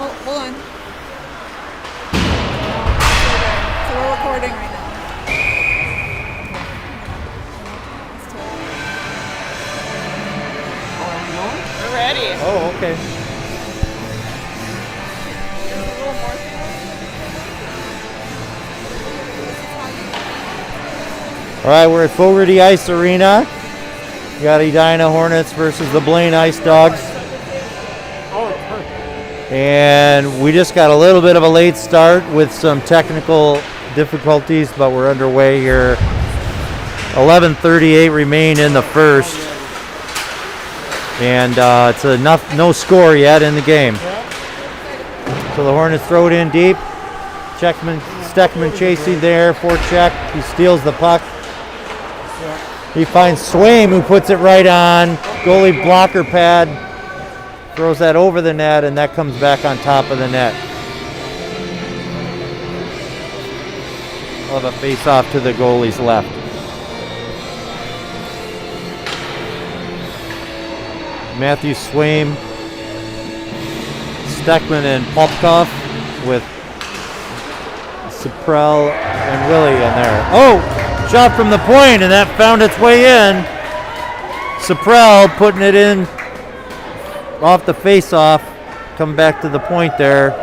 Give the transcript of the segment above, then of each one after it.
Oh, hold on. So we're recording right now. We're ready. Oh, okay. All right, we're at Fogarty Ice Arena. We got Edina Hornets versus the Blaine Ice Dogs. And we just got a little bit of a late start with some technical difficulties, but we're underway here. 11:38 remain in the first. And it's no score yet in the game. So the Hornets throw it in deep. Steckman chasing there, forecheck. He steals the puck. He finds Swaim, who puts it right on. Goalie blocker pad. Throws that over the net, and that comes back on top of the net. We'll have a face-off to the goalie's left. Matthew Swaim, Steckman, and Popkov with Suprell and Willie in there. Oh, shot from the point, and that found its way in. Suprell putting it in off the face-off. Come back to the point there.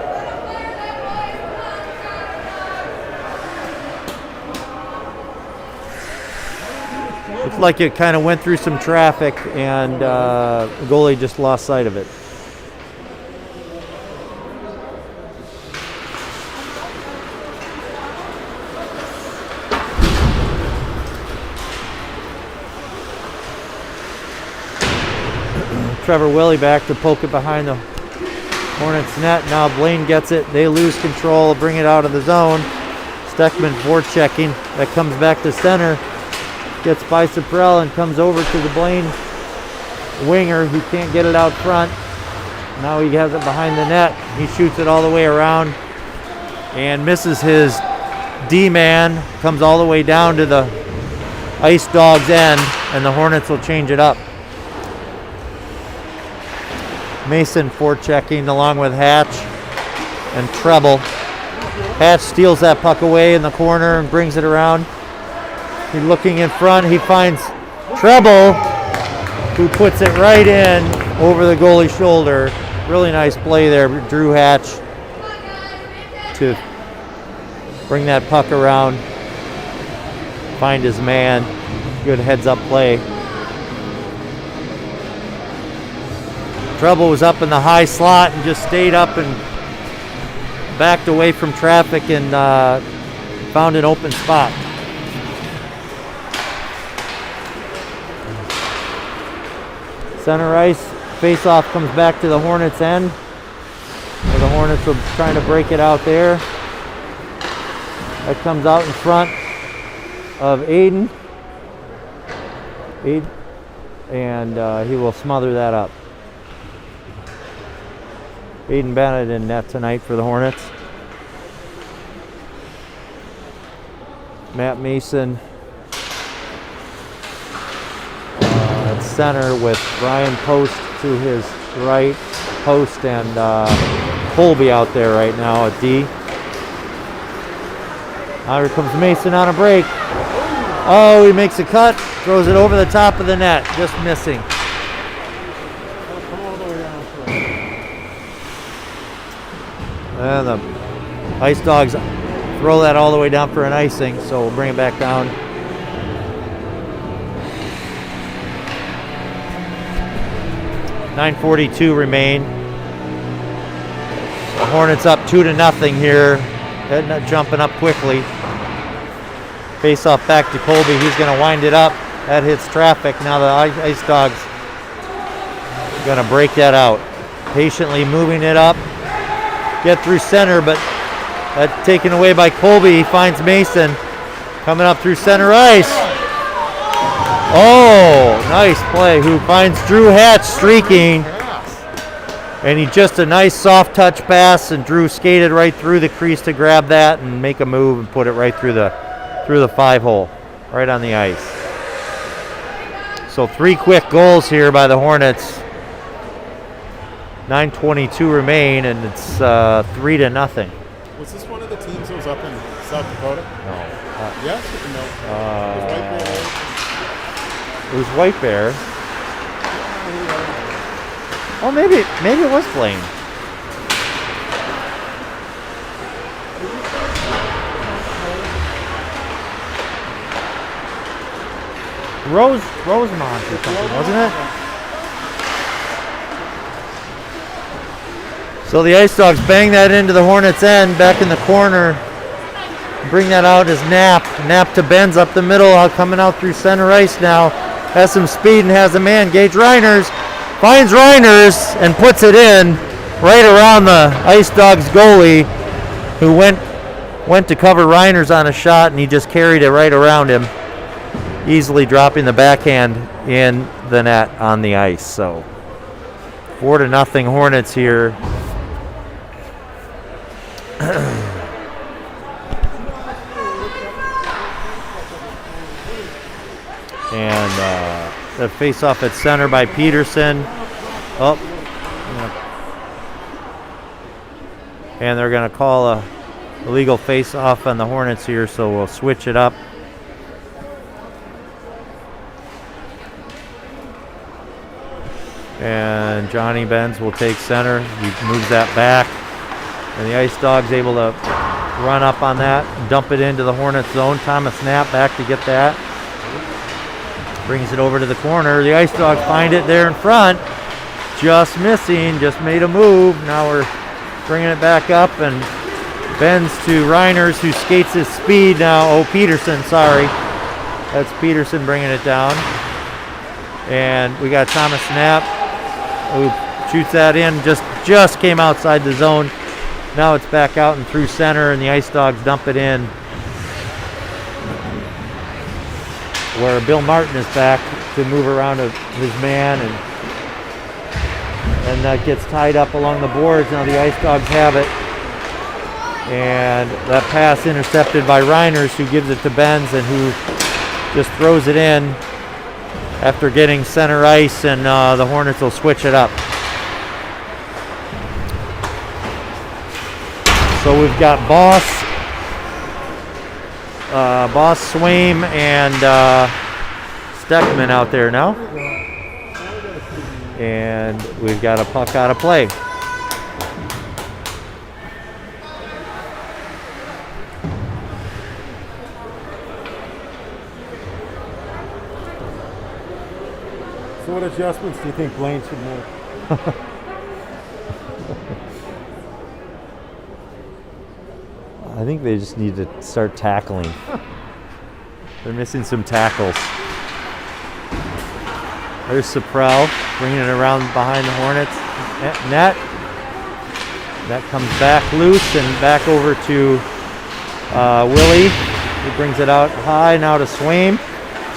Looks like it kind of went through some traffic, and the goalie just lost sight of it. Trevor Willie back to poke it behind the Hornets net. Now Blaine gets it. They lose control, bring it out of the zone. Steckman forechecking. That comes back to center. Gets by Suprell and comes over to the Blaine winger who can't get it out front. Now he has it behind the net. He shoots it all the way around and misses his D-man. Comes all the way down to the Ice Dogs end, and the Hornets will change it up. Mason forechecking along with Hatch and Treble. Hatch steals that puck away in the corner and brings it around. He's looking in front. He finds Treble, who puts it right in over the goalie's shoulder. Really nice play there, Drew Hatch, to bring that puck around, find his man. Good heads-up play. Treble was up in the high slot and just stayed up and backed away from traffic and found an open spot. Center ice, face-off comes back to the Hornets' end. So the Hornets are trying to break it out there. That comes out in front of Aiden. And he will smother that up. Aiden Bennett in net tonight for the Hornets. Matt Mason at center with Brian Post to his right. Post and Colby out there right now at D. Now here comes Mason on a break. Oh, he makes a cut, throws it over the top of the net, just missing. And the Ice Dogs throw that all the way down for an icing, so we'll bring it back down. .942 remain. The Hornets up 2-0 here. Jumping up quickly. Face off back to Colby. He's going to wind it up. That hits traffic. Now the Ice Dogs are going to break that out. Patiently moving it up. Get through center, but that's taken away by Colby. He finds Mason coming up through center ice. Oh, nice play. Who finds Drew Hatch streaking. And he just a nice soft touch pass, and Drew skated right through the crease to grab that and make a move and put it right through the 5-hole, right on the ice. So 3 quick goals here by the Hornets. 9:22 remain, and it's 3-0. Was this one of the teams that was up in South Dakota? No. Yes or no? It was White Bear. Oh, maybe it was Blaine. Rosemont or something, wasn't it? So the Ice Dogs bang that into the Hornets' end, back in the corner. Bring that out as Knapp. Knapp to Benz up the middle, coming out through center ice now. Has some speed and has a man. Gage Reiners finds Reiners and puts it in right around the Ice Dogs goalie, who went to cover Reiners on a shot, and he just carried it right around him, easily dropping the backhand in the net on the ice. So 4-0 Hornets here. And the face-off at center by Peterson. Oh, and they're going to call a illegal face-off on the Hornets here, so we'll switch it up. And Johnny Benz will take center. He moves that back, and the Ice Dogs able to run up on that, dump it into the Hornets zone. Thomas Knapp back to get that. Brings it over to the corner. The Ice Dogs find it there in front. Just missing, just made a move. Now we're bringing it back up, and Benz to Reiners, who skates his speed now. Oh, Peterson, sorry. That's Peterson bringing it down. And we got Thomas Knapp, who shoots that in, just came outside the zone. Now it's back out and through center, and the Ice Dogs dump it in, where Bill Martin is back to move around his man, and that gets tied up along the boards. Now the Ice Dogs have it, and that pass intercepted by Reiners, who gives it to Benz, and who just throws it in after getting center ice, and the Hornets will switch it up. So we've got Boss, Swaim, and Steckman out there now. And we've got a puck out of play. So what adjustments do you think Blaine should make? I think they just need to start tackling. They're missing some tackles. There's Saprel bringing it around behind the Hornets net. That comes back loose and back over to Willie. He brings it out high now to Swaim.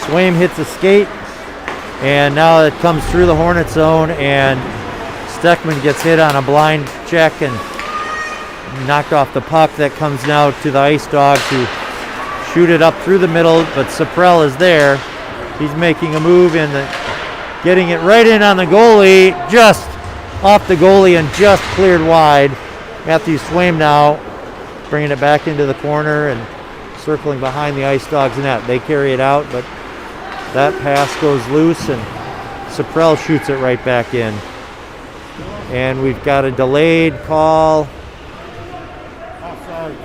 Swaim hits a skate, and now it comes through the Hornet zone, and Steckman gets hit on a blind check and knocked off the puck. That comes now to the Ice Dogs, who shoot it up through the middle, but Saprel is there. He's making a move and getting it right in on the goalie, just off the goalie and just cleared wide. Matthew Swaim now bringing it back into the corner and circling behind the Ice Dogs net. They carry it out, but that pass goes loose, and Saprel shoots it right back in. And we've got a delayed call. Offside.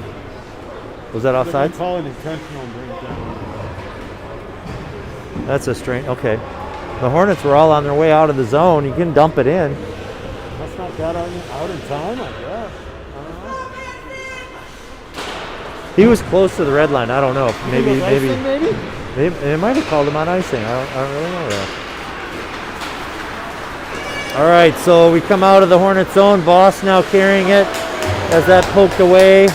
Was that offside? They're calling intentional and bring it down. That's a strange. Okay. The Hornets were all on their way out of the zone. You can dump it in. That's not that out in time, I guess. I don't know. He was close to the red line. I don't know. Maybe. Maybe? They might have called him on icing. I don't really know that. All right, so we come out of the Hornet zone. Voss now carrying it as that poked away.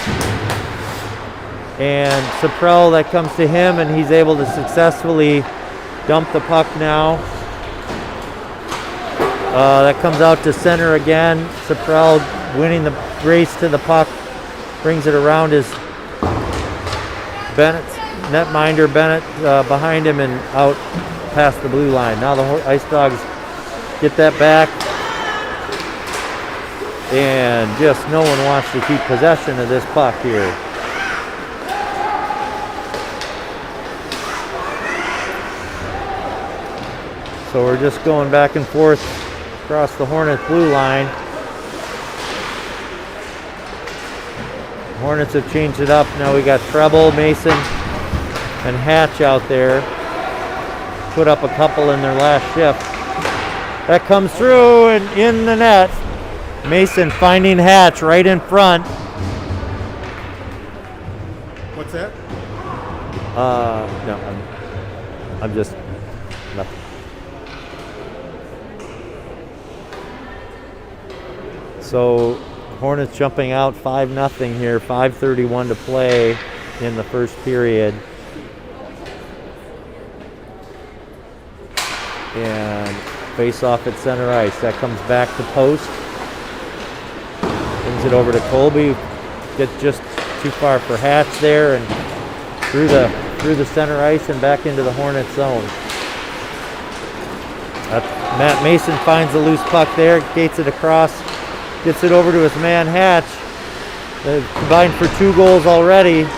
And Saprel, that comes to him, and he's able to successfully dump the puck now. That comes out to center again. Saprel winning the race to the puck. Brings it around his Bennett. Netminder Bennett behind him and out past the blue line. Now the Ice Dogs get that back. And just no one wants to keep possession of this puck here. So we're just going back and forth across the Hornets blue line. Hornets have changed it up. Now we got Treble, Mason, and Hatch out there. Put up a couple in their last shift. That comes through and in the net. Mason finding Hatch right in front. What's that? No, I'm just nothing. So Hornets jumping out 5-0 here, 5:31 to play in the first period. And face off at center ice. That comes back to post. Brings it over to Colby. Gets just too far for Hatch there and through the center ice and back into the Hornets zone. Matt Mason finds the loose puck there, gates it across, gets it over to his man Hatch. They've combined for 2 goals already.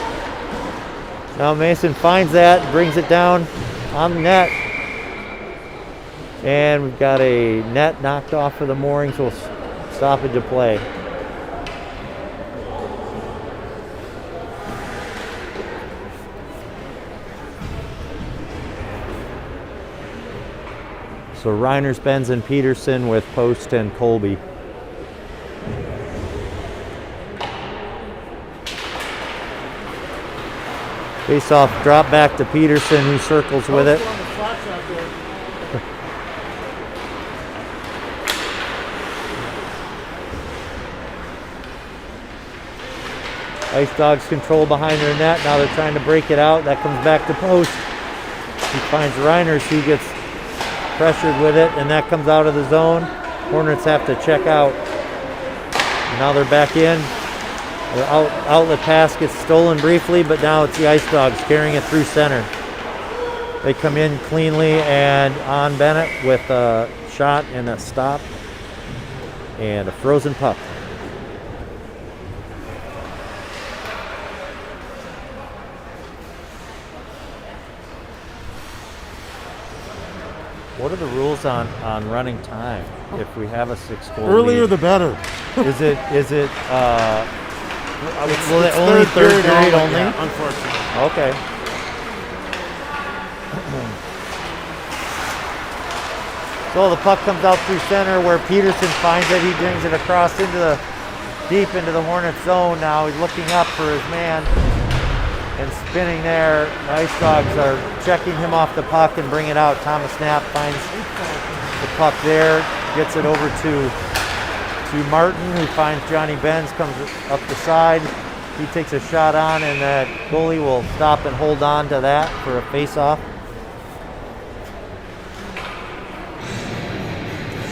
Now Mason finds that, brings it down on the net. And we've got a net knocked off of the moorings, so stoppage of play. So Reiners, Benz, and Peterson with Post and Colby. Face off, drop back to Peterson, who circles with it. Ice Dogs control behind their net. Now they're trying to break it out. That comes back to Post. He finds Reiners, who gets pressured with it, and that comes out of the zone. Hornets have to check out. Now they're back in. The outlet pass gets stolen briefly, but now it's the Ice Dogs carrying it through center. They come in cleanly and on Bennett with a shot and a stop and a frozen puck. What are the rules on running time if we have a 6-goal Earlier lead? the better. Is it It's only third period only? Yeah, unfortunately. Okay. So the puck comes out through center where Peterson finds it. He brings it across deep into the Hornets zone now. He's looking up for his man and spinning there. The Ice Dogs are checking him off the puck and bring it out. Thomas Knapp finds the puck there, gets it over to Martin, who finds Johnny Benz, comes up the side. He takes a shot on, and the goalie will stop and hold on to that for a face-off.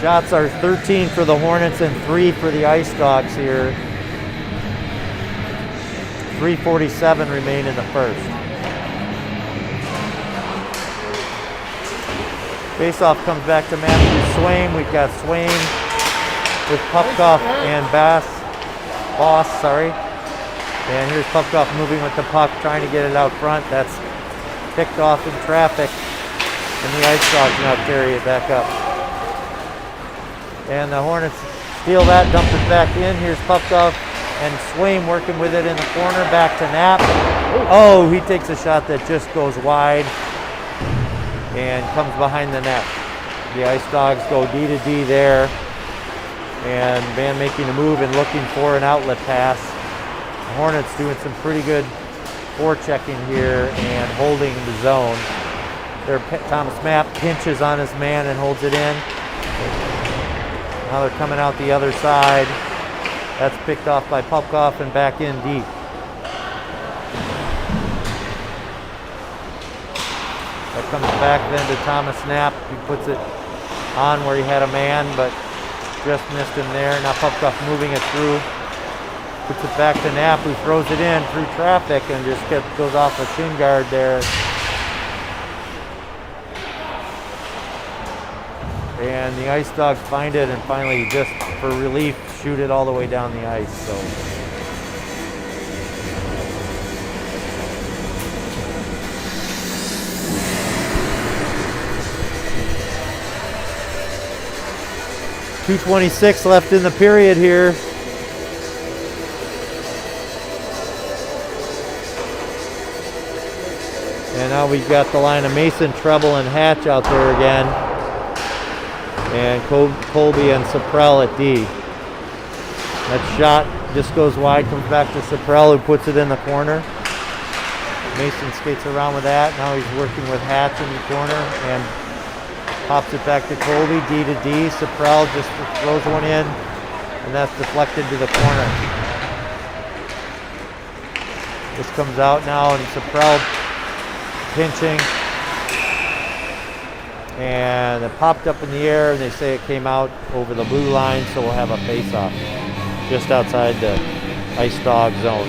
Shots are 13 for the Hornets and 3 for the Ice Dogs here. 3:47 remain in the first. Face-off comes back to Matthew Swain. We've got Swain with Pupkoff and Boss. And here's Pupkoff moving with the puck, trying to get it out front. That's picked off in traffic, and the Ice Dogs now carry it back up. And the Hornets steal that, dump it back in. Here's Pupkoff and Swain working with it in the corner, back to Knapp. Oh, he takes a shot that just goes wide and comes behind the net. The Ice Dogs go D to D there, and Van making a move and looking for an outlet pass. The Hornets doing some pretty good forechecking here and holding the zone. Thomas Knapp pinches on his man and holds it in. Now they're coming out the other side. That's picked off by Pupkoff and back in deep. That comes back then to Thomas Knapp. He puts it on where he had a man, but just missed him there. Now Pupkoff moving it through. Puts it back to Knapp, who throws it in through traffic and just goes off a shin guard there. And the Ice Dogs find it and finally, just for relief, shoot it all the way down the ice. So. .226 left in the period here. And now we've got the line of Mason, Treble, and Hatch out there again. And Colby and Saprell at D. That shot just goes wide, comes back to Saprell, who puts it in the corner. Mason skates around with that. Now he's working with Hatch in the corner and pops it back to Colby, D to D. Saprell just throws one in, and that's deflected to the corner. This comes out now, and Saprell pinching, and it popped up in the air, and they say it came out over the blue line, so we'll have a face-off just outside the Ice Dog zone.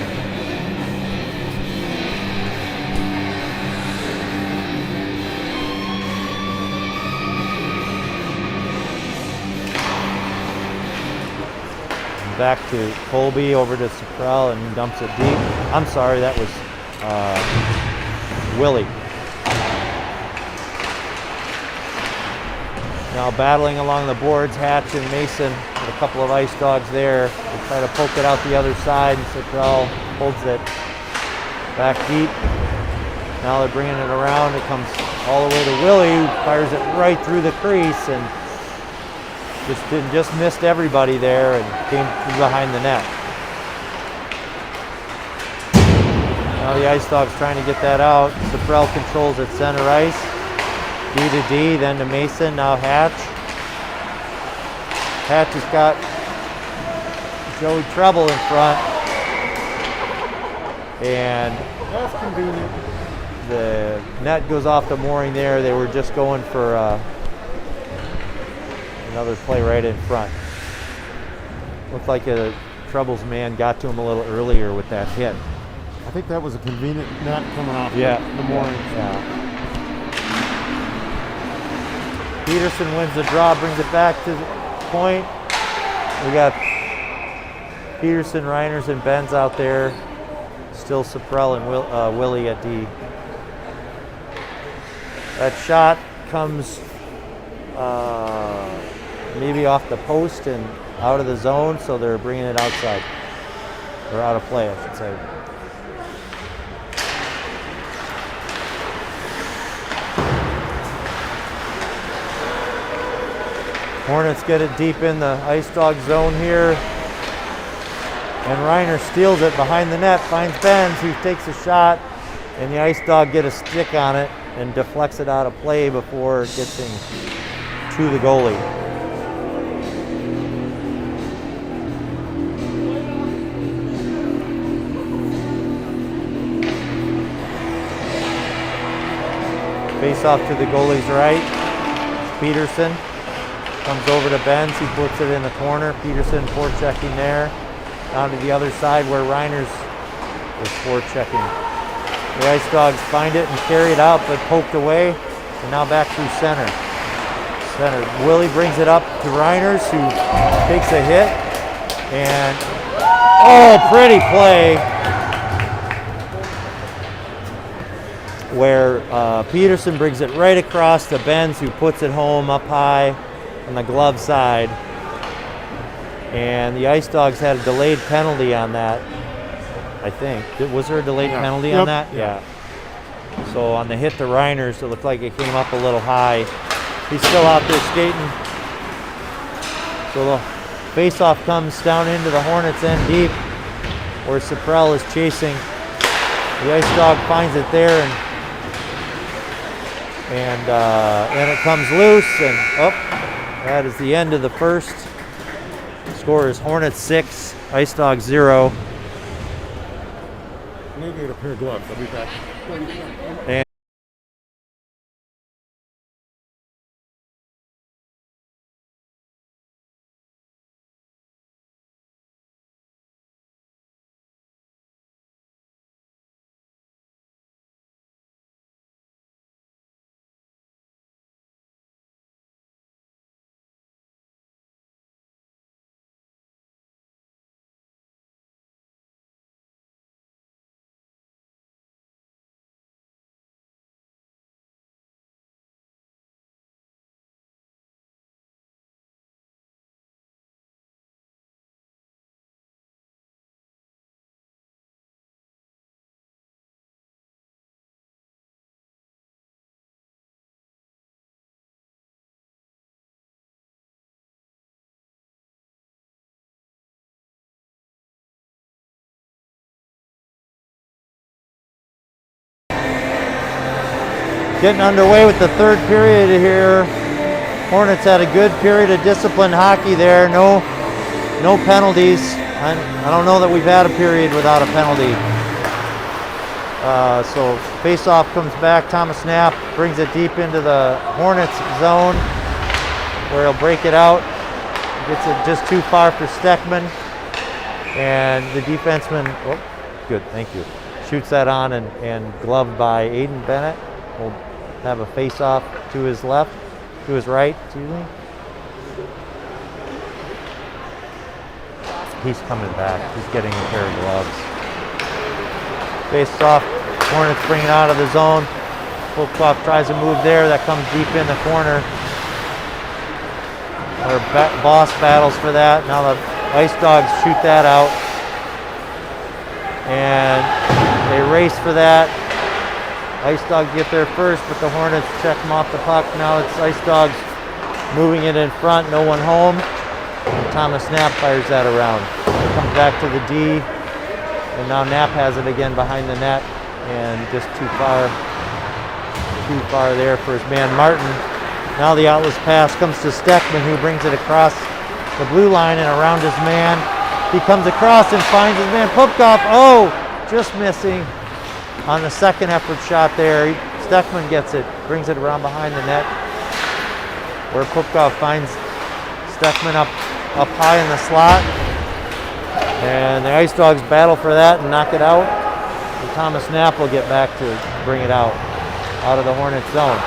Back to Colby, over to Saprell, and dumps it deep. I'm sorry, that was Willie. Now battling along the boards, Hatch and Mason with a couple of Ice Dogs there. They try to poke it out the other side, and Saprell holds it back deep. Now they're bringing it around. It comes all the way to Willie, who fires it right through the crease and just missed everybody there and came through behind the net. Now the Ice Dogs trying to get that out. Saprell controls at center ice. D to D, then to Mason, now Hatch. Hatch has got Joey Treble in front. And That's convenient. the net goes off the mooring there. They were just going for another play right in front. Looked like Treble's man got to him a little earlier with that hit. I think that was a convenient net coming off the mooring. Yeah. Peterson wins the draw, brings it back to the point. We got Peterson, Reiners, and Benz out there. Still Saprell and Willie at D. That shot comes maybe off the post and out of the zone, so they're bringing it outside. Or out of play, I should say. Hornets get it deep in the Ice Dog zone here. And Reiner steals it behind the net, finds Benz, who takes a shot, and the Ice Dog get a stick on it and deflects it out of play before it gets to the goalie. Face off to the goalie's right. Peterson comes over to Benz. He puts it in the corner. Peterson forechecking there. Down to the other side where Reiners is forechecking. The Ice Dogs find it and carry it out, but poked away. And now back through center. Willie brings it up to Reiners, who takes a hit. And, oh, pretty play. Where Peterson brings it right across to Benz, who puts it home up high on the glove side. And the Ice Dogs had a delayed penalty on that, I think. Was there a delayed penalty on that? Yeah. So on the hit to Reiners, it looked like it came up a little high. He's still out there skating. So the face-off comes down into the Hornets end deep, where Saprell is chasing. The Ice Dog finds it there, and it comes loose, and that is the end of the first. Score is Hornets 6, Ice Dog 0. I'm going to get a pair of gloves. I'll be back. And Getting underway with the third period here. Hornets had a good period of disciplined hockey there. No penalties. I don't know that we've had a period without a penalty. So face-off comes back. Thomas Knapp brings it deep into the Hornets zone where he'll break it out. Gets it just too far for Steckman. And the defenseman, oh, good, thank you. Shoots that on and gloved by Aiden Bennett. We'll have a face-off to his left, to his right, excuse me. He's coming back. He's getting a pair of gloves. Face off. Hornets bring it out of the zone. Polkov tries to move there. That comes deep in the corner. Boss battles for that. Now the Ice Dogs shoot that out. And they race for that. Ice Dogs get there first, but the Hornets check them off the puck. Now it's Ice Dogs moving it in front. No one home. Thomas Knapp fires that around. Comes back to the D, and now Knapp has it again behind the net, and just too far there for his man Martin. Now the outless pass comes to Steckman, who brings it across the blue line and around his man. He comes across and finds his man Pupkov. Oh, just missing on the second effort shot there. Steckman gets it, brings it around behind the net, where Pupkov finds Steckman up high in the slot, and the Ice Dogs battle for that and knock it out. And Thomas Knapp will get back to bring it out of the Hornets zone.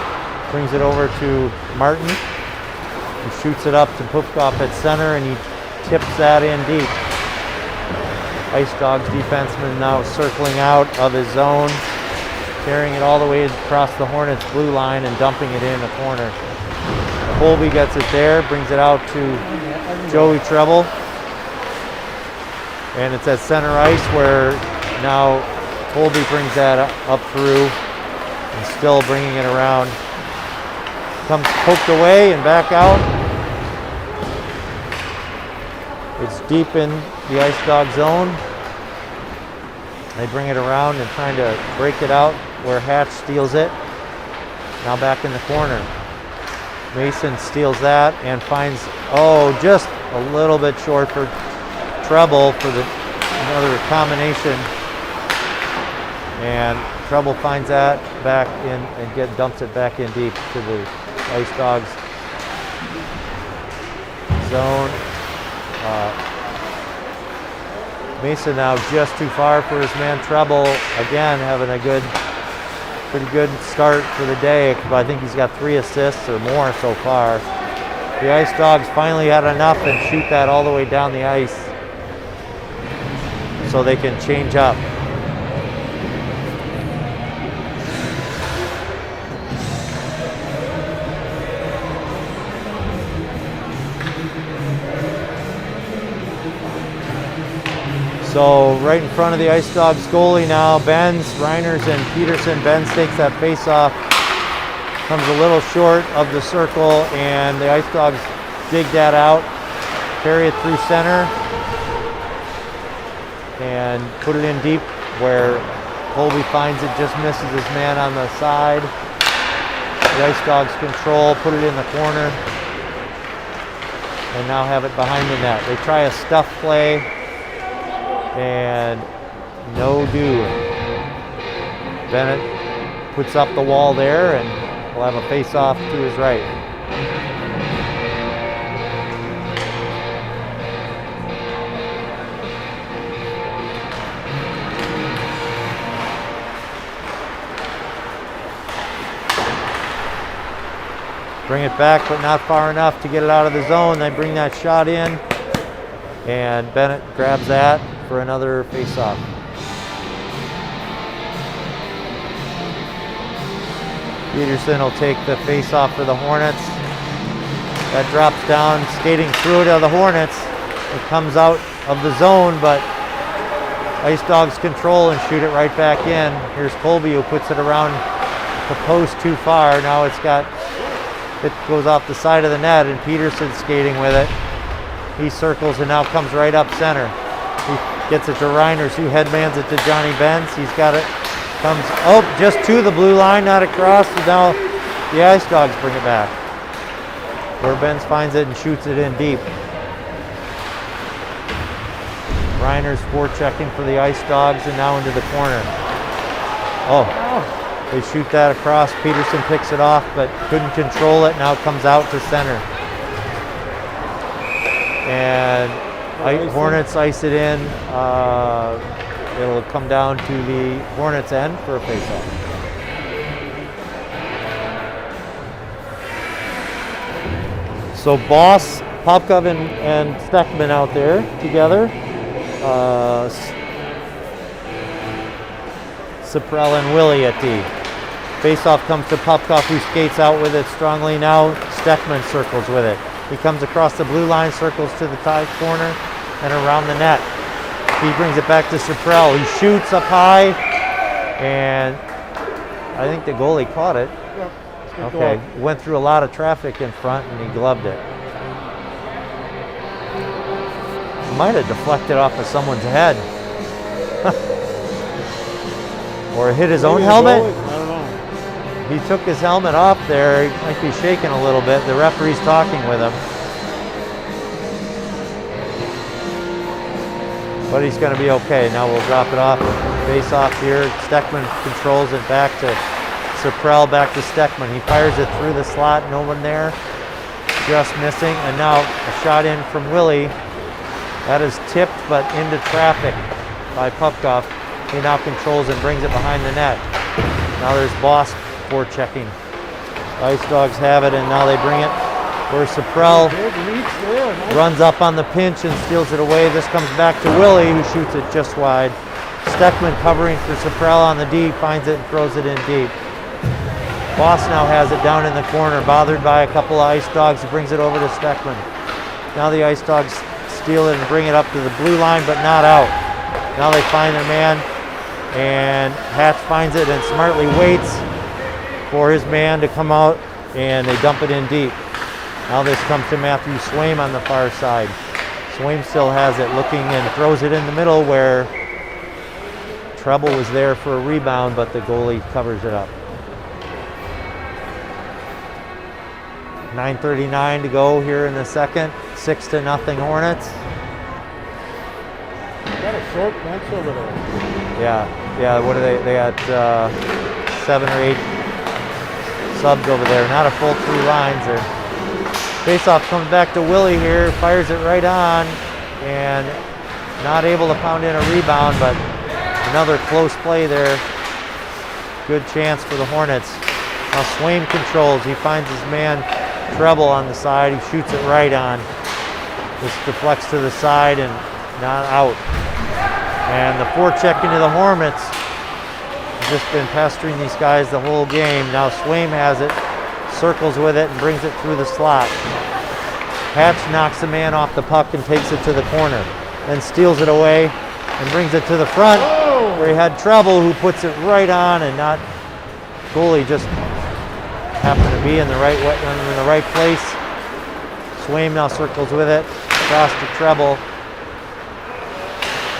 Brings it over to Martin. He shoots it up to Pupkov at center, and he tips that in deep. Ice Dogs defenseman now circling out of his zone, carrying it all the way across the Hornets blue line and dumping it in the corner. Colby gets it there, brings it out to Joey Treble. And it's at center ice where now Colby brings that up through and still bringing it around. Comes poked away and back out. It's deep in the Ice Dog zone. They bring it around and trying to break it out where Hatch steals it. Now back in the corner. Mason steals that and finds, just a little bit short for Treble for another combination. And Treble finds that back in and dumps it back in deep to the Ice Dogs zone. Mason now just too far for his man Treble. Again, having a pretty good start for the day. I think he's got 3 assists or more so far. The Ice Dogs finally had enough and shoot that all the way down the ice so they can change up. So right in front of the Ice Dogs goalie now, Benz, Reiners, and Peterson. Benz takes that face-off, comes a little short of the circle, and the Ice Dogs dig that out, carry it through center, and put it in deep where Colby finds it, just misses his man on the side. The Ice Dogs control, put it in the corner, and now have it behind the net. They try a stuff play, and no do. Bennett puts up the wall there, and we'll have a face-off to his right. Bring it back, but not far enough to get it out of the zone. They bring that shot in, and Bennett grabs that for another face-off. Peterson will take the face-off for the Hornets. That drops down, skating through it to the Hornets. It comes out of the zone, but Ice Dogs control and shoot it right back in. Here's Colby, who puts it around the post too far. Now it goes off the side of the net, and Peterson's skating with it. He circles and now comes right up center. He gets it to Reiners, who headmans it to Johnny Benz. He's got it Comes, oh, just to the blue line, not across. So now the Ice Dogs bring it back. Where Benz finds it and shoots it in deep. Reiner's forechecking for the Ice Dogs and now into the corner. Oh, they shoot that across. Peterson picks it off but couldn't control it. Now it comes out to center. And Hornets ice it in. It'll come down to the Hornets end for a faceoff. So Boss, Popkov, and Steckman out there together. Saprell and Willie at D. Faceoff comes to Popkov, who skates out with it strongly. Now Steckman circles with it. He comes across the blue line, circles to the tie corner, and around the net. He brings it back to Saprell. He shoots up high, and I think the goalie caught it. Yep, okay, went through a lot of traffic in front, and he gloved it. Might have deflected off of someone's head. Or hit his own helmet. I don't know. He took his helmet off there. He might be shaking a little bit. The referee's talking with him. But he's going to be okay. Now we'll drop it off. Face off here. Steckman controls it back to Saprell, back to Steckman. He fires it through the slot. No one there. Just missing. And now a shot in from Willie. That is tipped but into traffic by Popkov. He now controls and brings it behind the net. Now there's Boss forechecking. Ice Dogs have it, and now they bring it where Saprell runs up on the pinch and steals it away. This comes back to Willie, who shoots it just wide. Steckman covering for Saprell on the D, finds it and throws it in deep. Boss now has it down in the corner, bothered by a couple of Ice Dogs. He brings it over to Steckman. Now the Ice Dogs steal it and bring it up to the blue line, but not out. Now they find their man, and Hatch finds it and smartly waits for his man to come out, and they dump it in deep. Now this comes to Matthew Swaim on the far side. Swaim still has it, looking and throws it in the middle where Treble was there for a rebound, but the goalie covers it up. 9:39 to go here in the second. 6-0 Hornets. Got a short bench over there. Yeah. What are they? They got 7 or 8 subs over there. Not a full 3 lines there. Faceoff comes back to Willie here. Fires it right on, and not able to pound in a rebound, but another close play there. Good chance for the Hornets. Now Swaim controls. He finds his man Treble on the side. He shoots it right on. This deflects to the side and not out. And the forecheck into the Hornets has just been pestering these guys the whole game. Now Swaim has it, circles with it, and brings it through the slot. Hatch knocks the man off the puck and takes it to the corner. Then steals it away and brings it to the front, where he had Treble, who puts it right on, and not goalie just happened to be in the right way, in the right place. Swaim now circles with it, across to Treble.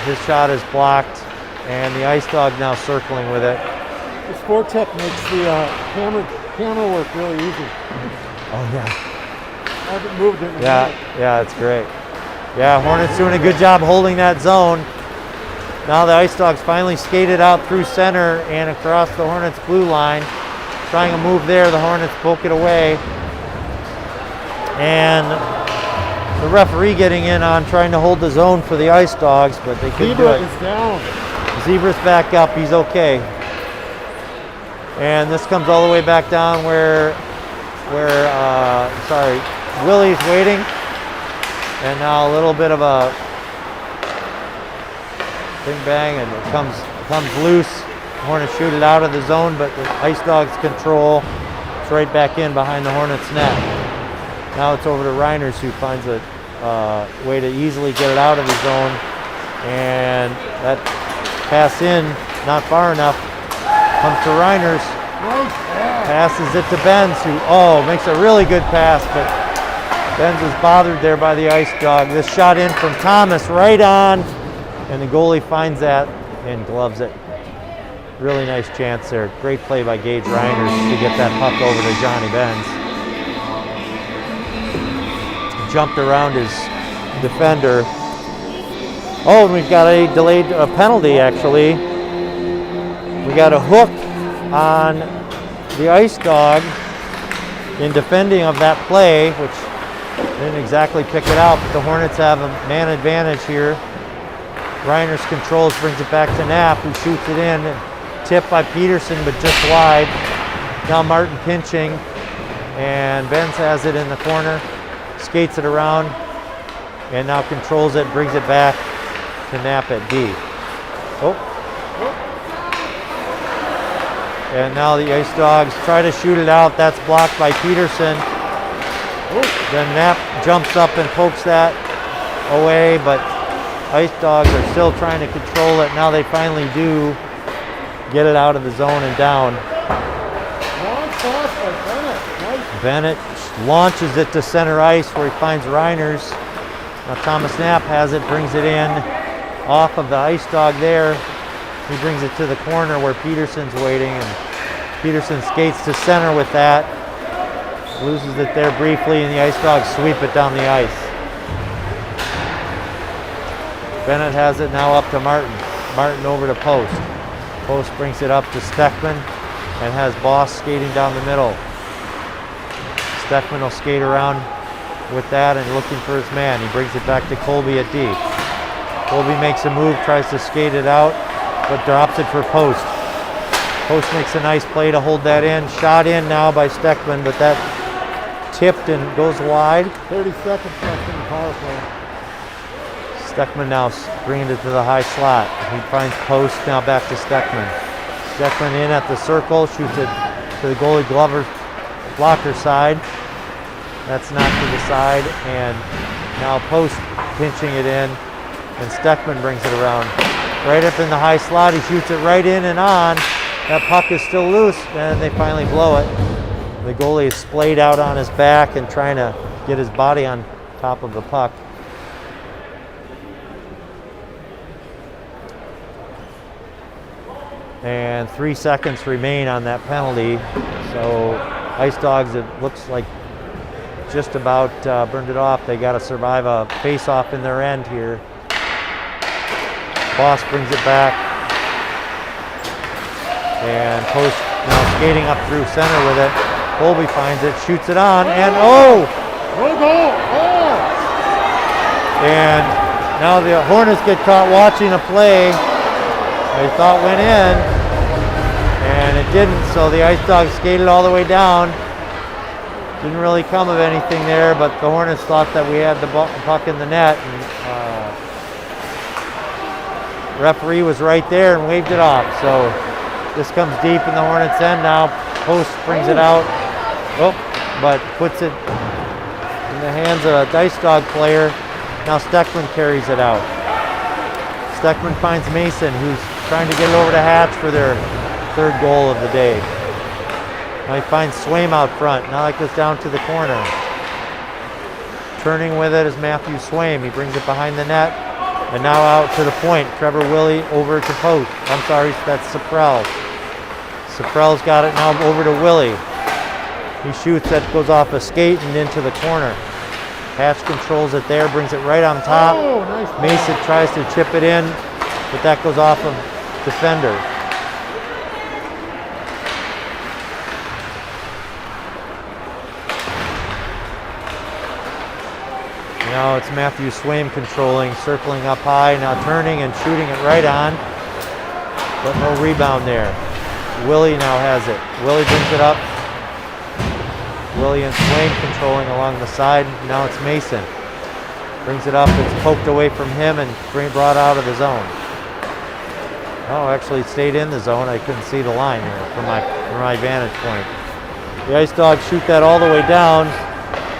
His shot is blocked, and the Ice Dog now circling with it. This forecheck makes the camera work really easy. Oh yeah. I haven't moved it. Yeah, it's great. Yeah, Hornets doing a good job holding that zone. Now the Ice Dogs finally skated out through center and across the Hornets blue line. Trying to move there, the Hornets poke it away. And the referee getting in on trying to hold the zone for the Ice Dogs, but they couldn't do it. Zebra is down. Zebra's back up, he's okay. And this comes all the way back down where Willie's waiting. And now a little bit of a bing bang, and it comes loose. Hornets shoot it out of the zone, but the Ice Dogs control. It's right back in behind the Hornets net. Now it's over to Reiners, who finds a way to easily get it out of the zone. And that pass in, not far enough, comes to Reiners. Passes it to Benz, who makes a really good pass, but Benz was bothered there by the Ice Dog. This shot in from Thomas right on, and the goalie finds that and gloves it. Really nice chance there. Great play by Gage Reiners to get that puck over to Johnny Benz. Jumped around his defender. Oh, and we've got a delayed penalty actually. We got a hook on the Ice Dog in defending of that play, which didn't exactly pick it out, but the Hornets have a man advantage here. Reiners controls, brings it back to Knapp, who shoots it in. Tipped by Peterson, but just wide. Now Martin pinching, and Benz has it in the corner, skates it around, and now controls it, brings it back to Knapp at D. Oh. And now the Ice Dogs try to shoot it out. That's blocked by Peterson. Then Knapp jumps up and pokes that away, but Ice Dogs are still trying to control it. Now they finally do get it out of the zone and down. Bennett launches it to center ice where he finds Reiners. Now Thomas Knapp has it, brings it in off of the Ice Dog there. He brings it to the corner where Peterson's waiting, and Peterson skates to center with that. Loses it there briefly, and the Ice Dogs sweep it down the ice. Bennett has it now up to Martin. Martin over to Post. Post brings it up to Steckman and has Boss skating down the middle. Steckman will skate around with that and looking for his man. He brings it back to Colby at D. Colby makes a move, tries to skate it out, but drops it for Post. Post makes a nice play to hold that in. Shot in now by Steckman, but that tipped and goes wide. 30 seconds left in the power play. Steckman now bringing it to the high slot. He finds Post, now back to Steckman. Steckman in at the circle, shoots it to the goalie Glover's blocker side. That's knocked to the side, and now Post pinching it in, and Steckman brings it around. Right up in the high slot, he shoots it right in and on. That puck is still loose, and they finally blow it. The goalie is splayed out on his back and trying to get his body on top of the puck. And 3 seconds remain on that penalty. So Ice Dogs, it looks like just about burned it off. They got to survive a face-off in their end here. Boss brings it back. And Post now skating up through center with it. Colby finds it, shoots it on, and oh! No goal! Oh! And now the Hornets get caught watching a play they thought went in, and it didn't, so the Ice Dogs skated all the way down. Didn't really come of anything there, but the Hornets thought that we had the puck in the net, and referee was right there and waved it off. So this comes deep in the Hornets' end now. Post brings it out, but puts it in the hands of a Ice Dog player. Now Steckman carries it out. Steckman finds Mason, who's trying to get it over to Hatch for their third goal of the day. Now he finds Swaim out front. Now it goes down to the corner. Turning with it is Matthew Swaim. He brings it behind the net. And now out to the point. Trevor Willie over to Post. I'm sorry, that's Saprell. Saprell's got it now over to Willie. He shoots, that goes off a skate and into the corner. Hatch controls it there, brings it right on top. Oh, nice. Mason tries to chip it in, but that goes off of defender. Now it's Matthew Swaim controlling, circling up high, now turning and shooting it right on, but no rebound there. Willie now has it. Willie brings it up. Willie and Swaim controlling along the side. Now it's Mason. Brings it up, it's poked away from him and brought out of the zone. Oh, actually it stayed in the zone. I couldn't see the line here from my vantage point. The Ice Dogs shoot that all the way down,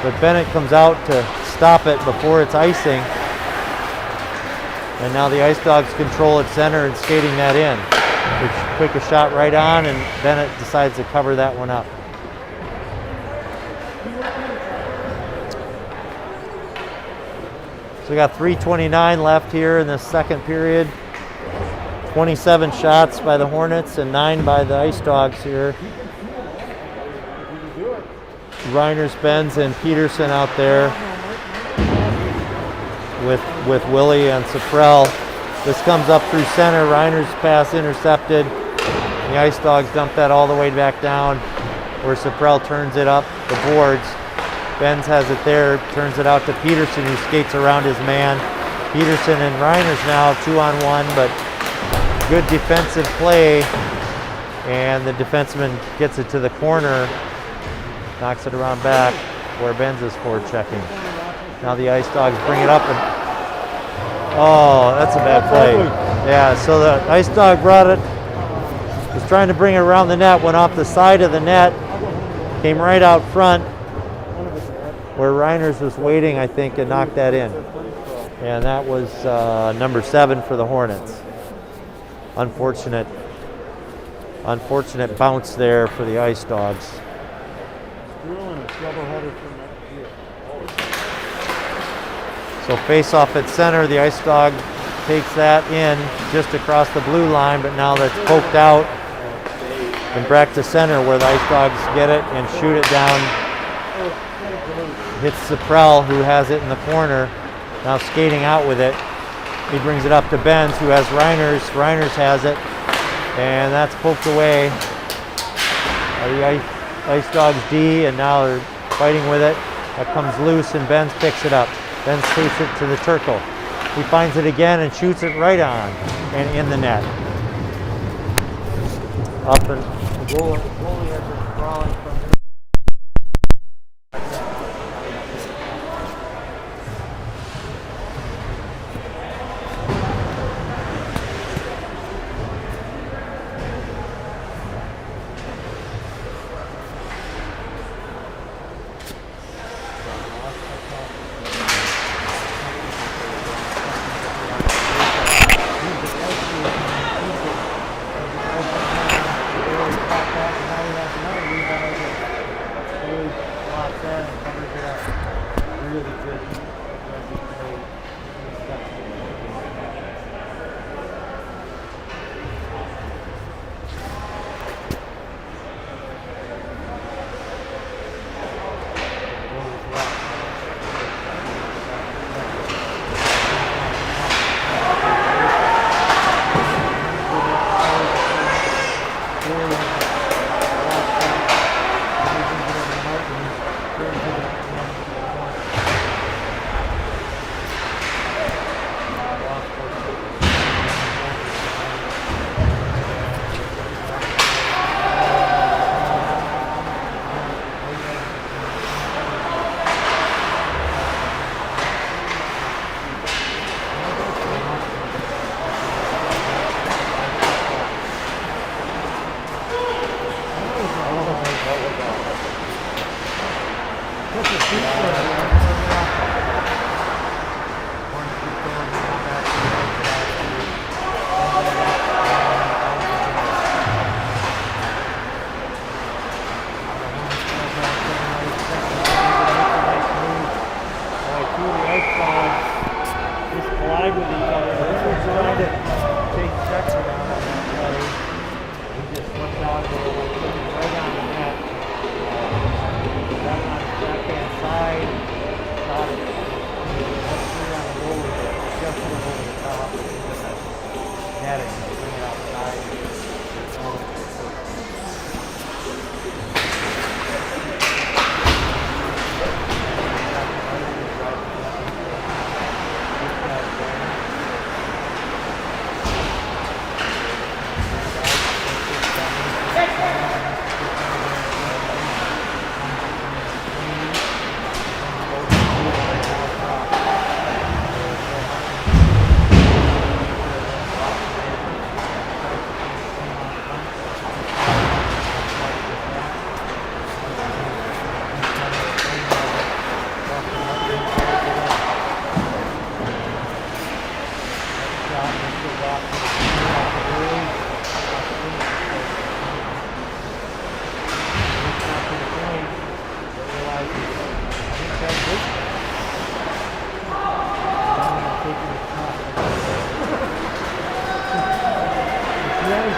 but Bennett comes out to stop it before it's icing. And now the Ice Dogs control at center and skating that in. Quick a shot right on, and Bennett decides to cover that one up. So we got 3:29 left here in the second period. 27 shots by the Hornets and 9 by the Ice Dogs here. Reiners, Benz, and Peterson out there with Willie and Saprell. This comes up through center. Reiners' pass intercepted. The Ice Dogs dump that all the way back down where Saprell turns it up the boards. Benz has it there, turns it out to Peterson, who skates around his man. Peterson and Reiners now 2-on-1, but good defensive play, and the defenseman gets it to the corner, knocks it around back where Benz is forward checking. Now the Ice Dogs bring it up, and oh, that's a bad play. Yeah, so the Ice Dog brought it, was trying to bring it around the net, went off the side of the net, came right out front where Reiners was waiting, I think, and knocked that in. And that was number 7 for the Hornets. Unfortunate bounce there for the Ice Dogs. So face off at center, the Ice Dog takes that in just across the blue line, but now that's poked out and back to center where the Ice Dogs get it and shoot it down. Hits Saprell, who has it in the corner, now skating out with it. He brings it up to Benz, who has Reiners. Reiners has it, and that's poked away by the Ice Dogs D, and now they're fighting with it. That comes loose, and Benz picks it up. Benz takes it to the Turkle. He finds it again and shoots it right on and in the net. Up and the goalie has been crawling from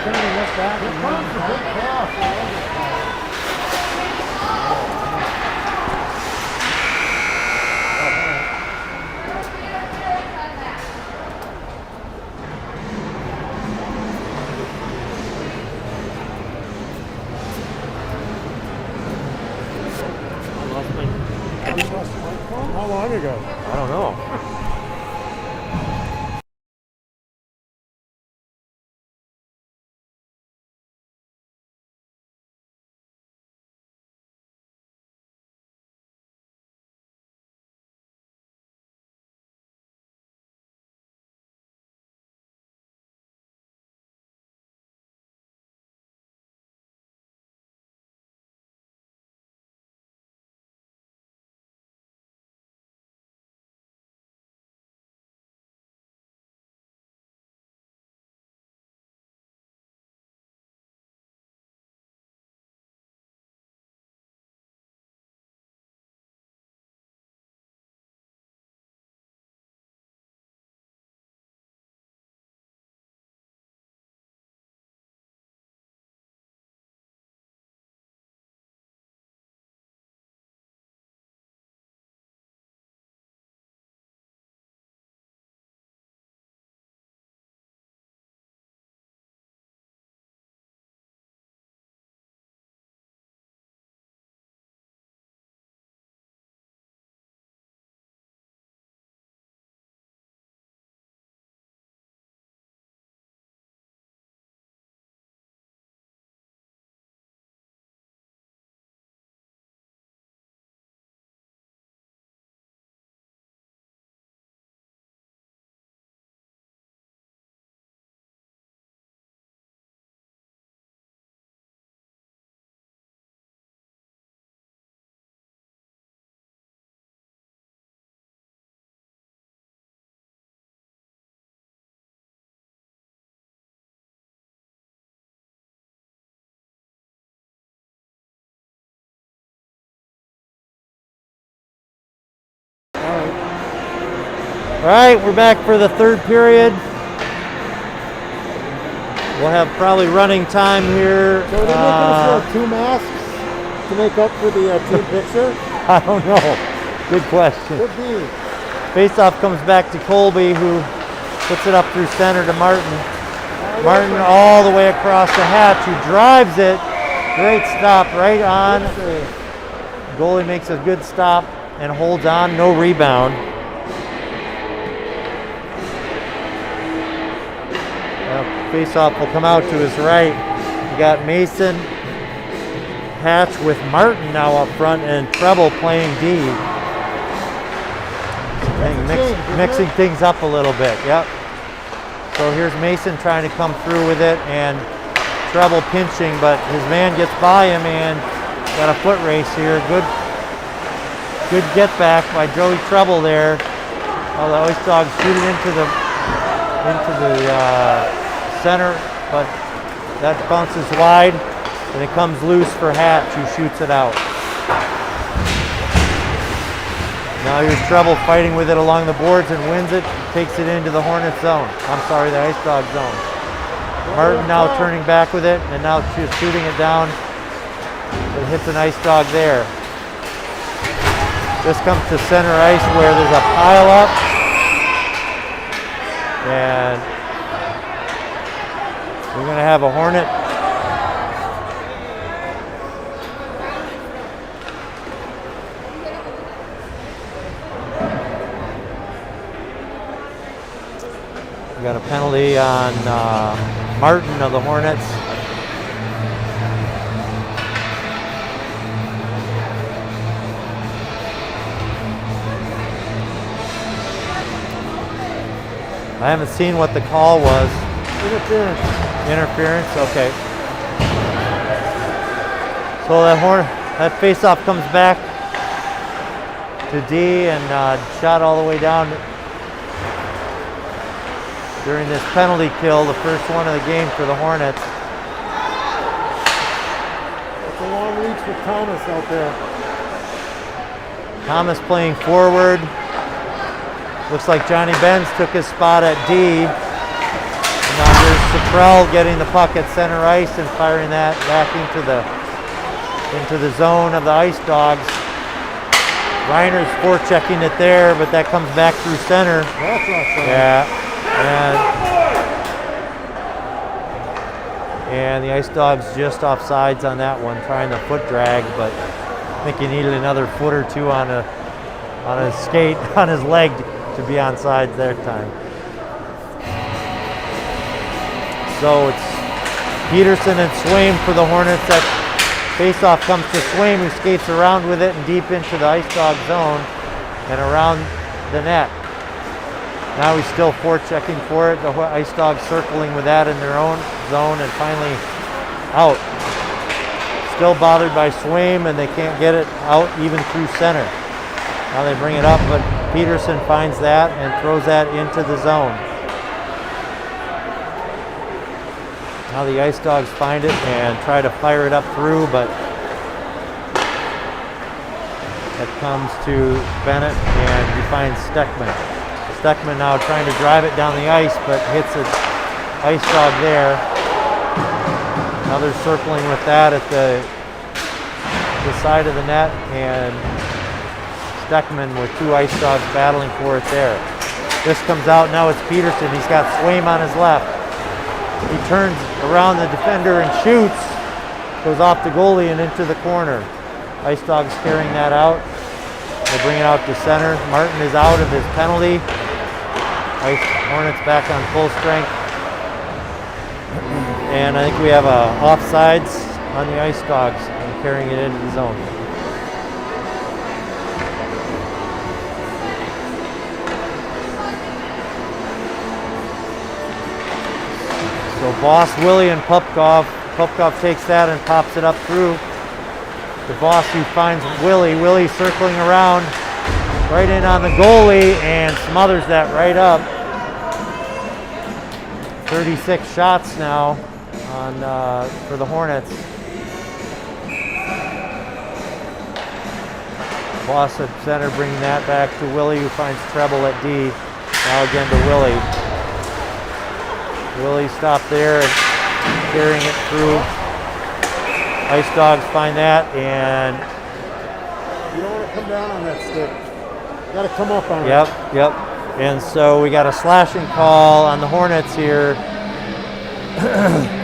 turning this back and comes the big pass. How long ago? I don't know. All right, we're back for the third period. We'll have probably running time here. So they're making us wear 2 masks to make up for the team picture? I don't know. Good question. Could be. Faceoff comes back to Colby, who puts it up through center to Martin. Martin all the way across the hatch, who drives it. Great stop right on. Goalie makes a good stop and holds on, no rebound. Faceoff will come out to his right. You got Mason, Hatch with Martin now up front, and Treble playing D. Mixing things up a little bit, yep. So here's Mason trying to come through with it, and Treble pinching, but his man gets by him and got a foot race here. Good get back by Joey Treble there. Oh, the Ice Dogs shoot it into the center, but that bounces wide, and it comes loose for Hatch, who shoots it out. Now here's Treble fighting with it along the boards and wins it, takes it into the Hornet zone. I'm sorry, the Ice Dog zone. Martin now turning back with it, and now shooting it down. It hits an Ice Dog there. This comes to center ice where there's a pile up, and we're going to have a Hornet. We got a penalty on Martin of the Hornets. I haven't seen what the call was. Interference, okay. So that faceoff comes back to D and shot all the way down during this penalty kill, the first one of the game for the Hornets. It's a long reach with Thomas out there. Thomas playing forward. Looks like Johnny Benz took his spot at D. And now here's Prell getting the puck at center ice and firing that back into the zone of the Ice Dogs. Reiner's forechecking it there, but that comes back through center. That's offside. Yeah, and the Ice Dogs just offsides on that one, trying the foot drag, but I think he needed another foot or two on his skate, on his leg to be onside that time. So it's Peterson and Swaim for the Hornets. That faceoff comes to Swaim, who skates around with it and deep into the Ice Dog zone and around the net. Now he's still forechecking for it. The Ice Dogs circling with that in their own zone and finally out. Still bothered by Swaim, and they can't get it out even through center. Now they bring it up, but Peterson finds that and throws that into the zone. Now the Ice Dogs find it and try to fire it up through, but it comes to Bennett and he finds Steckman. Steckman now trying to drive it down the ice, but hits an Ice Dog there. Now they're circling with that at the side of the net, and Steckman with two Ice Dogs battling for it there. This comes out, now it's Peterson. He's got Swaim on his left. He turns around the defender and shoots. Goes off the goalie and into the corner. Ice Dogs carrying that out. They bring it out to center. Martin is out of his penalty. Ice Hornets back on full strength. And I think we have offsides on the Ice Dogs and carrying it into the zone. So Voss, Willie, and Pupkov. Pupkov takes that and pops it up through. The Voss, who finds Willie. Willie circling around right in on the goalie and smothers that right up. 36 shots now for the Hornets. Voss at center, bringing that back to Willie, who finds treble at D. Now again to Willie. Willie stopped there and carrying it through. Ice Dogs find that, and You don't want to come down on that stick. You got to come up on it. Yep. And so we got a slashing call on the Hornets here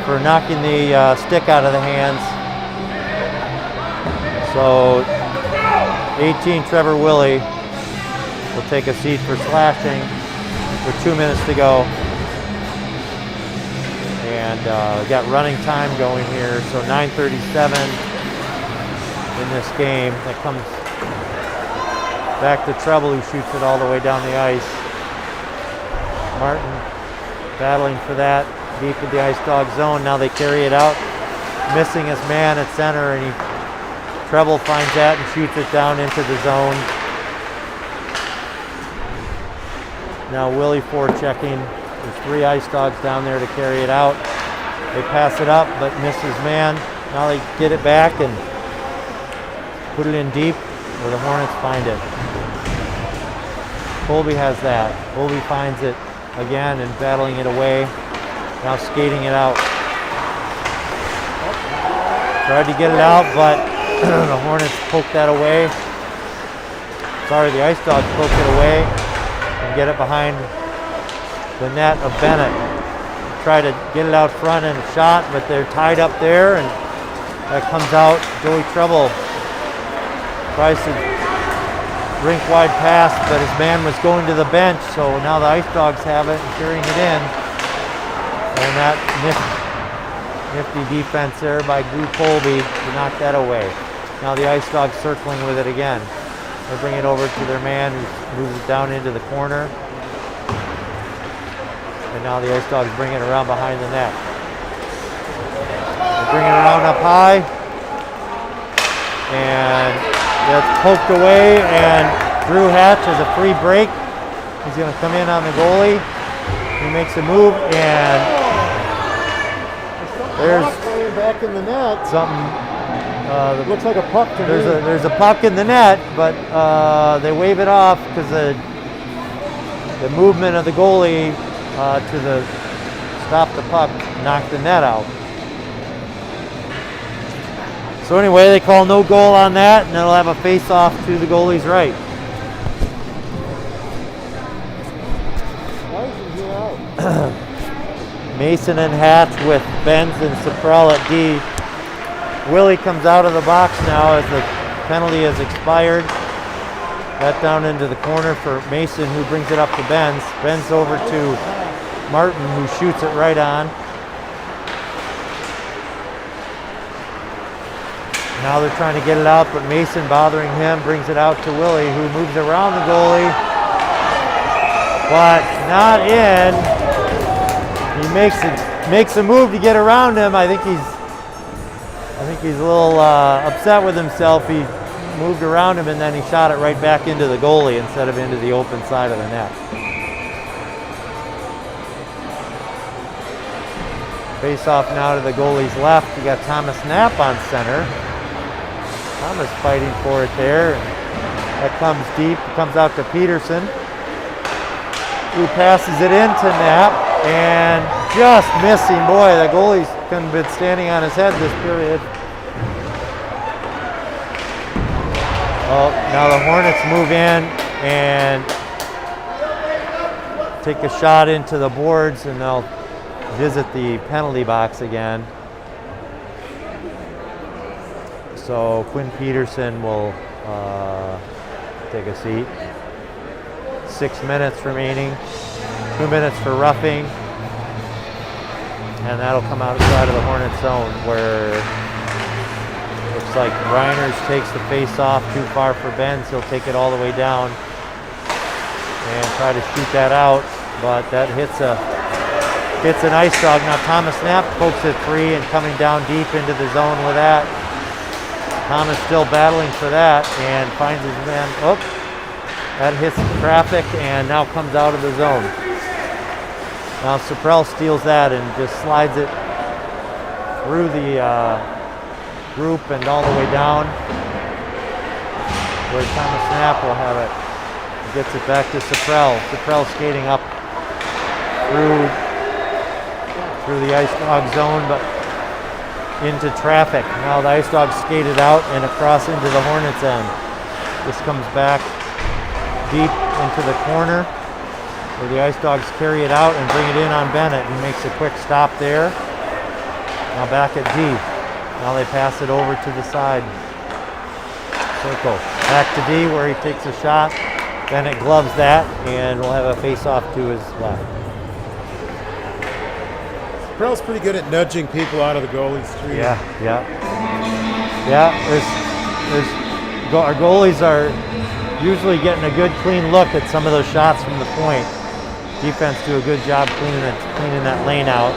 for knocking the stick out of the hands. So 18 Trevor Willie will take a seat for slashing with 2 minutes to go. And we got running time going here, so 9:37 in this game. That comes back to Treble, who shoots it all the way down the ice. Martin battling for that deep in the Ice Dog zone. Now they carry it out, missing his man at center, and Treble finds that and shoots it down into the zone. Now Willie forechecking. There's 3 Ice Dogs down there to carry it out. They pass it up, but miss his man. Now they get it back and put it in deep where the Hornets find it. Colby has that. Colby finds it again and battling it away. Now skating it out. Tried to get it out, but the Hornets poked that away. Sorry, the Ice Dogs poked it away and get it behind the net of Bennett. Try to get it out front and a shot, but they're tied up there, and that comes out. Joey Treble tries to rink wide pass, but his man was going to the bench, so now the Ice Dogs have it and carrying it in. And that nifty defense there by Drew Colby to knock that away. Now the Ice Dogs circling with it again. They bring it over to their man, who moves it down into the corner. And now the Ice Dogs bring it around behind the net. They bring it around up high. And that's poked away, and Drew Hatch has a free break. He's going to come in on the goalie. He makes a move, and there's back in the net. something. It looks like a puck to me. There's a puck in the net, but they wave it off because the movement of the goalie to the stop the puck, knock the net out. So anyway, they call no goal on that, and it'll have a face-off to the goalie's right. Why isn't he out? Mason and Hatch with Benz and Saprell at D. Willie comes out of the box now as the penalty has expired. That down into the corner for Mason, who brings it up to Benz. Benz over to Martin, who shoots it right on. Now they're trying to get it out, but Mason bothering him, brings it out to Willie, who moves around the goalie, but not in. He makes a move to get around him. I think he's a little upset with himself. He moved around him and then he shot it right back into the goalie instead of into the open side of the net. Face off now to the goalie's left. You got Thomas Knapp on center. Thomas fighting for it there. That comes deep, comes out to Peterson, who passes it into Knapp and just missing. Boy, the goalie's kind of been standing on his head this period. Oh, now the Hornets move in and take a shot into the boards, and they'll visit the penalty box again. So Quinn Peterson will take a seat. 6 minutes remaining. 2 minutes for roughing. And that'll come outside of the Hornets zone, where looks like Reiners takes the face off too far for Benz. He'll take it all the way down and try to shoot that out, but that hits an ice dog. Now Thomas Knapp pokes it free and coming down deep into the zone with that. Thomas still battling for that and finds his man. Oh, that hits the traffic and now comes out of the zone. Now Saprell steals that and just slides it through the group and all the way down, where Thomas Knapp will have it. He gets it back to Saprell. Saprell skating up through the Ice Dog zone, but into traffic. Now the Ice Dogs skated out and across into the Hornets end. This comes back deep into the corner, where the Ice Dogs carry it out and bring it in on Bennett. He makes a quick stop there. Now back at D. Now they pass it over to the side circle. Back to D, where he takes a shot. Bennett gloves that and will have a face-off to his left. Saprell's pretty good at nudging people out of the goalie's street. Yeah. Our goalies are usually getting a good clean look at some of those shots from the point. Defense do a good job cleaning that lane out.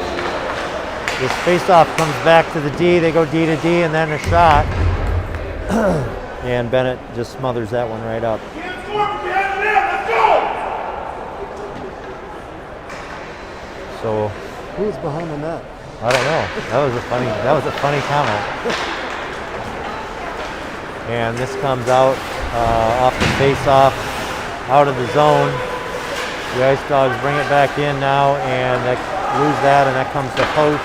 This face-off comes back to the D. They go D to D and then a shot. And Bennett just smothers that one right up. So who's behind the net? I don't know. That was a funny comment. And this comes out off the face-off, out of the zone. The Ice Dogs bring it back in now, and they lose that, and that comes to post.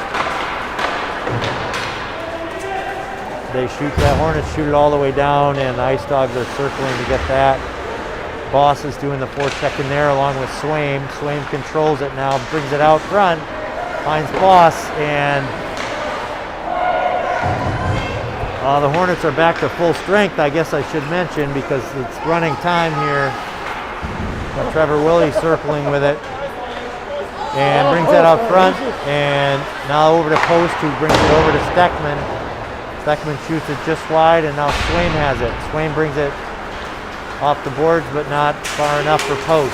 They shoot that. Hornets shoot it all the way down, and the Ice Dogs are circling to get that. Boss is doing the forecheck in there along with Swaim. Swaim controls it now, brings it out front, finds Boss, and the Hornets are back to full strength, I guess I should mention, because it's running time here. Trevor Willie circling with it and brings that out front, and now over to Post, who brings it over to Steckman. Steckman shoots it just wide, and now Swaim has it. Swaim brings it off the boards, but not far enough for Post.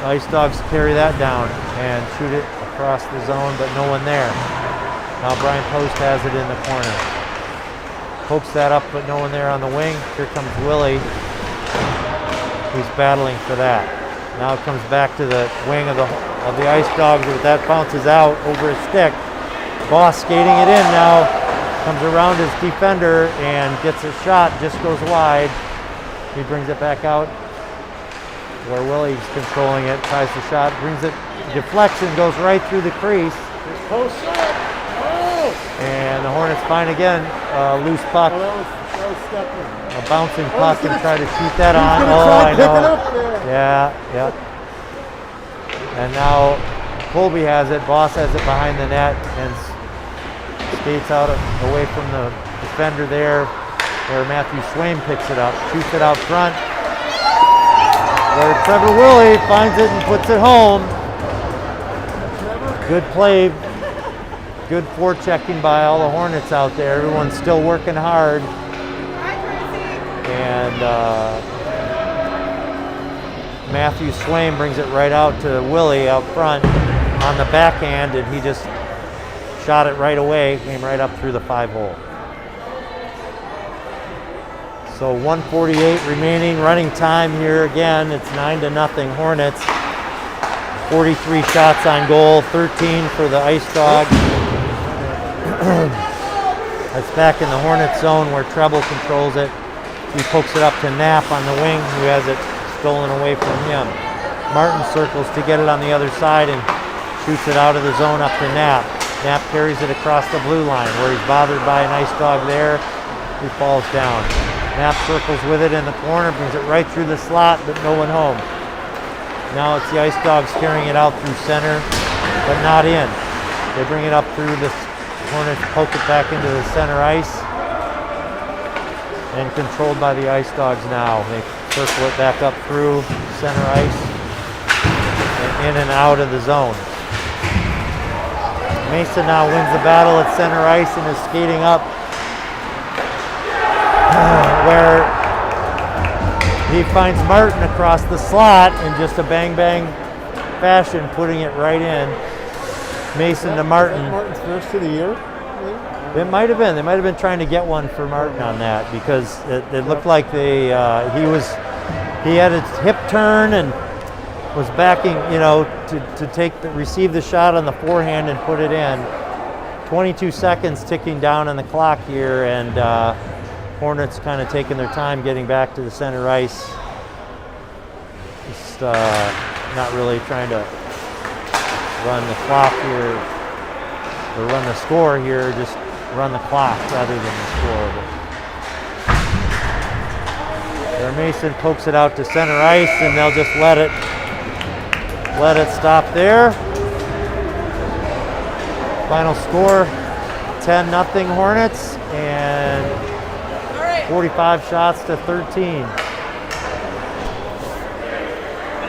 Ice Dogs carry that down and shoot it across the zone, but no one there. Now Brian Post has it in the corner. Pokes that up, but no one there on the wing. Here comes Willie, who's battling for that. Now it comes back to the wing of the Ice Dogs, but that bounces out over his stick. Boss skating it in now, comes around his defender and gets a shot, just goes wide. He brings it back out where Willie's controlling it, tries the shot, brings it deflects and goes right through the crease. Just post up. Oh! And the Hornets find again a loose puck, Oh, that was Steckman. a bouncing Oh, puck, he's and gonna- try to shoot that on. He's gonna Oh, try I picking know. up there. Yeah. And now Colby has it. Boss has it behind the net and skates out away from the defender there, where Matthew Swain picks it up, shoots it out front, where Trevor Willie finds it and puts it home. Good play, good forechecking by all the Hornets out there. Everyone's still working hard. And Matthew Swain brings it right out to Willie out front on the backhand, and he just shot it right away, came right up through the 5-hole. So 1:48 remaining, running time here again. It's 9-0 Hornets. 43 shots on goal, 13 for the Ice Dog. That's back in the Hornet zone where Treble controls it. He pokes it up to Knapp on the wing, who has it stolen away from him. Martin circles to get it on the other side and shoots it out of the zone up to Knapp. Knapp carries it across the blue line where he's bothered by an Ice Dog there. He falls down. Knapp circles with it in the corner, brings it right through the slot, but no one home. Now it's the Ice Dogs carrying it out through center, but not in. They bring it up through the Hornets, poke it back into the center ice, and controlled by the Ice Dogs now. They circle it back up through center ice and in and out of the zone. Mason now wins the battle at center ice and is skating up where he finds Martin across the slot in just a bang-bang fashion, putting it right in. Mason to Martin. Martin's first of the year? It might have been. They might have been trying to get one for Martin on that because it looked like he had his hip turn and was backing, to receive the shot on the forehand and put it in. 22 seconds ticking down on the clock here, and Hornets kind of taking their time getting back to the center ice. Just not really trying to run the clock here or run the score here, just run the clock rather than the score. There Mason pokes it out to center ice, and they'll just let it stop there. Final score 10-0 Hornets, and 45 shots to 13.